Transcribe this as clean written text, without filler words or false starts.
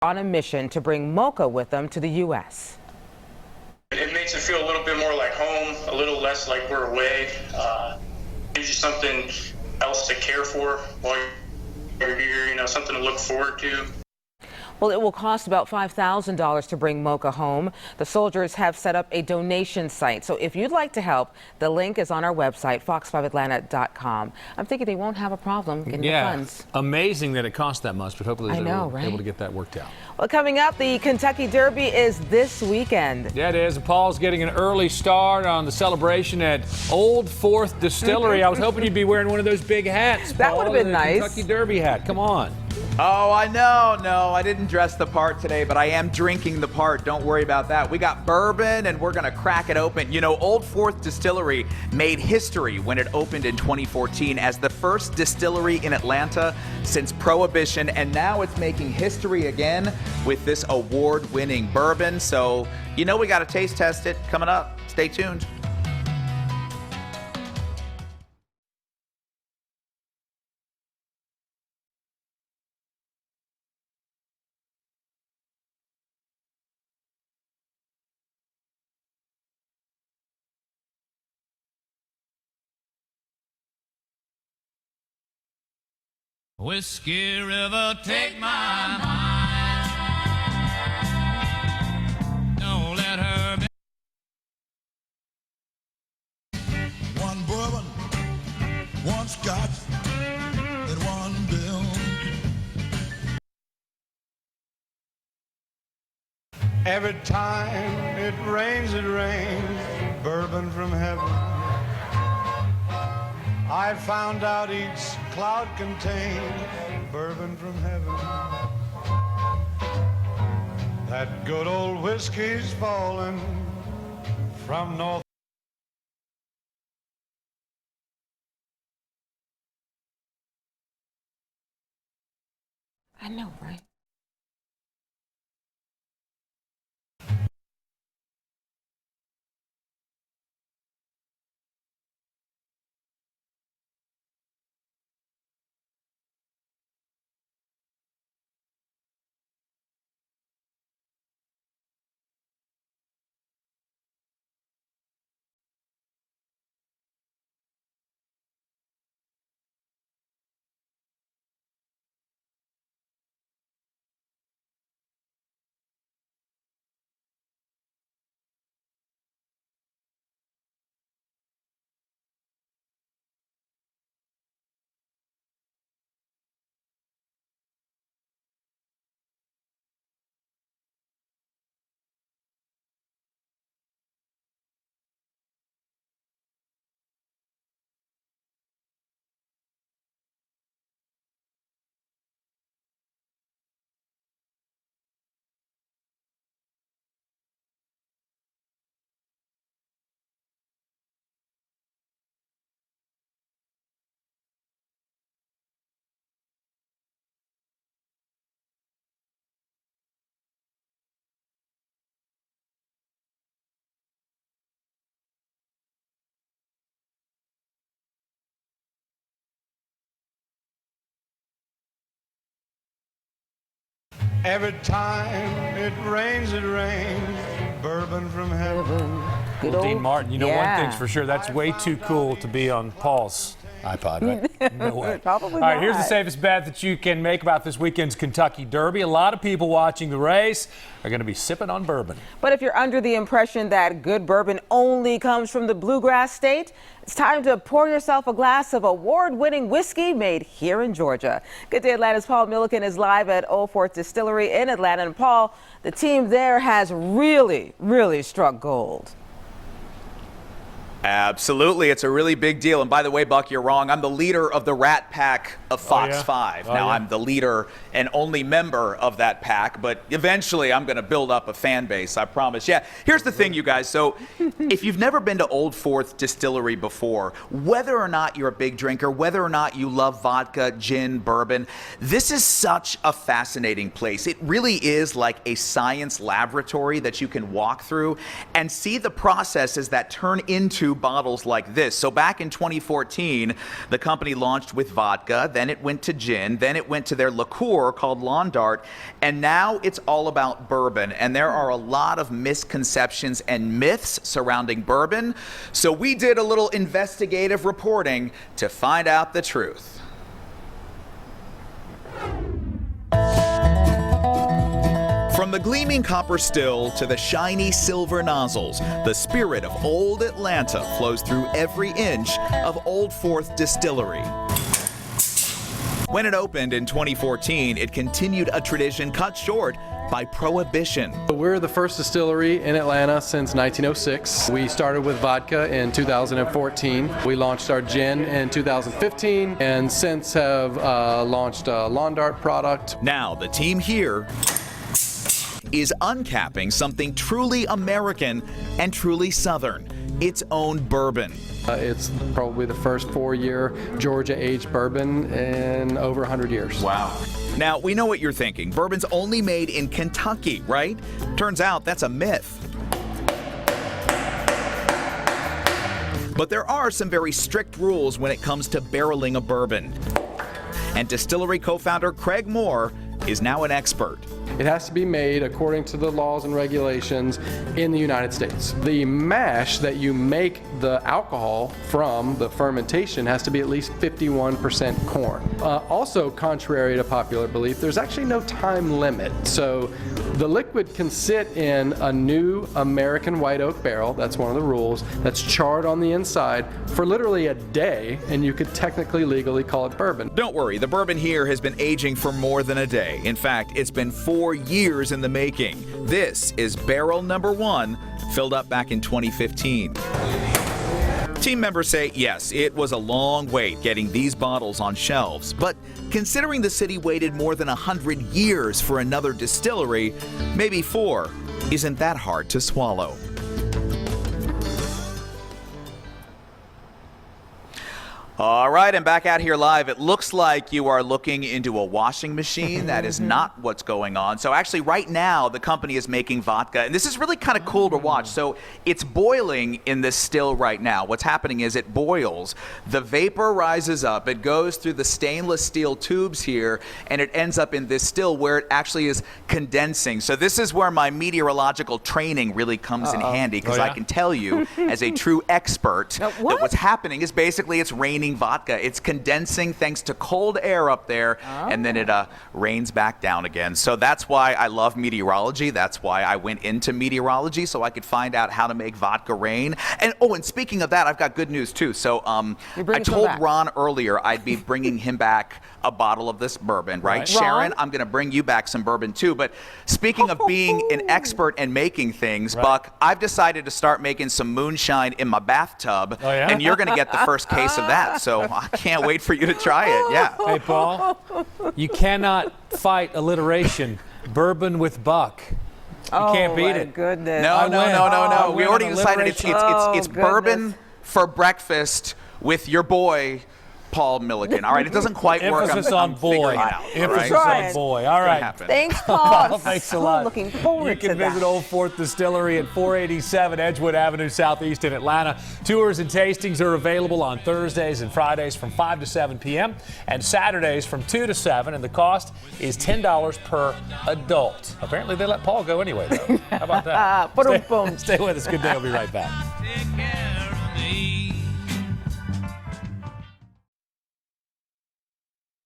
on a mission to bring mocha with them to the U.S. It makes it feel a little bit more like home, a little less like we're away. Gives you something else to care for while you're here, you know, something to look forward to. Well, it will cost about $5,000 to bring mocha home. The soldiers have set up a donation site. So if you'd like to help, the link is on our website, fox5atlanta.com. I'm thinking they won't have a problem getting the funds. Amazing that it costs that much, but hopefully they're able to get that worked out. Well, coming up, the Kentucky Derby is this weekend. Yeah, it is. Paul's getting an early start on the celebration at Old Fourth Distillery. I was hoping you'd be wearing one of those big hats, Paul. That would have been nice. Kentucky Derby hat. Come on. Oh, I know. No, I didn't dress the part today, but I am drinking the part. Don't worry about that. We got bourbon, and we're going to crack it open. You know, Old Fourth Distillery made history when it opened in 2014 as the first distillery in Atlanta since Prohibition, and now it's making history again with this award-winning bourbon. So, you know, we got to taste test it coming up. Stay tuned. Whiskey River, take my mind. Don't let her be. One bourbon, one scotch, and one bill. Every time it rains, bourbon from heaven. I found out each cloud contains bourbon from heaven. That good old whiskey's falling from north. I know, right? Every time it rains, bourbon from heaven. Good Well, Dean old- Martin, you know yeah. one thing's for sure, that's way too cool to be on Paul's iPod, right? No way. Probably All right, here's the not. safest bet that you can make about this weekend's Kentucky Derby. A lot of people watching the race are going to be sipping on bourbon. But if you're under the impression that good bourbon only comes from the bluegrass state, it's time to pour yourself a glass of award-winning whiskey made here in Georgia. Good Day Atlanta's Paul Milliken is live at Old Fourth Distillery in Atlanta. And Paul, the team there has really struck gold. Absolutely. It's a really big deal. And by the way, Buck, you're wrong. I'm the leader of the Rat Pack of Fox 5. Now, I'm the leader and only member of that pack, but eventually I'm going to build up a fan base, I promise. Yeah, here's the thing, you guys. So if you've never been to Old Fourth Distillery before, whether or not you're a big drinker, whether or not you love vodka, gin, bourbon, this is such a fascinating place. It really is like a science laboratory that you can walk through and see the processes that turn into to bottles like this. So back in 2014, the company launched with vodka, then it went to gin, then it went to their liqueur called Lawn Dart, and now it's all about bourbon. And there are a lot of misconceptions and myths surrounding bourbon. So we did a little investigative reporting to find out the truth. From the gleaming copper still to the shiny silver nozzles, the spirit of old Atlanta flows through every inch of Old Fourth Distillery. When it opened in 2014, it continued a tradition cut short by Prohibition. We're the first distillery in Atlanta since 1906. We started with vodka in 2014. We launched our gin in 2015 and since have launched a Lawn Dart product. Now the team here is uncapping something truly American and truly Southern, its own bourbon. It's probably the first 4-year Georgia-aged bourbon in over 100 years. Wow. Now, we know what you're thinking. Bourbon's only made in Kentucky, right? Turns out that's a myth. But there are some very strict rules when it comes to barreling a bourbon. And distillery co-founder Craig Moore is now an expert. It has to be made according to the laws and regulations in the United States. The mash that you make the alcohol from, the fermentation, has to be at least 51% corn. Also, contrary to popular belief, there's actually no time limit. So the liquid can sit in a new American white oak barrel, that's one of the rules, that's charred on the inside for literally a day, and you could technically legally call it bourbon. Don't worry, the bourbon here has been aging for more than a day. In fact, it's been 4 years in the making. This is barrel number 1, filled up back in 2015. Team members say, yes, it was a long wait getting these bottles on shelves, but considering the city waited more than 100 years for another distillery, maybe 4 isn't that hard to swallow. All right, and back out here live. It looks like you are looking into a washing machine. That is not what's going on. So actually right now the company is making vodka, and this is really kind of cool to watch. So it's boiling in this still right now. What's happening is it boils, the vapor rises up, it goes through the stainless steel tubes here, and it ends up in this still where it actually is condensing. So this is where my meteorological training really comes in handy, because I can tell you as a true expert that what's happening is basically it's raining vodka. It's condensing thanks to cold air up there, and then it rains back down again. So that's why I love meteorology. That's why I went into meteorology, so I could find out how to make vodka rain. And and speaking of that, I've got good news too. So I told Ron earlier I'd be bringing him back a bottle of this bourbon, right? Sharon, I'm going to bring you back some bourbon too. But speaking of being an expert and making things, Buck, I've decided to start making some moonshine in my bathtub, and you're going to get the first case of that. So I can't wait for you to try it. Yeah. Hey, Paul, you cannot fight alliteration. Bourbon with Buck. You can't beat it. Goodness. No. We already decided it's bourbon for breakfast with your boy, Paul Milligan. All right, it doesn't quite work. Emphasis on boy. Emphasis on boy. All right. Thanks, Paul. Thanks a lot. Looking forward to that. You can visit Old Fourth Distillery at 487 Edgewood Avenue Southeast in Atlanta. Tours and tastings are available on Thursdays and Fridays from 5 to 7 p.m. and Saturdays from 2 to 7, and the cost is $10 per adult. Apparently they let Paul go anyway, though. How about that? Stay with us. Good day. We'll be right back.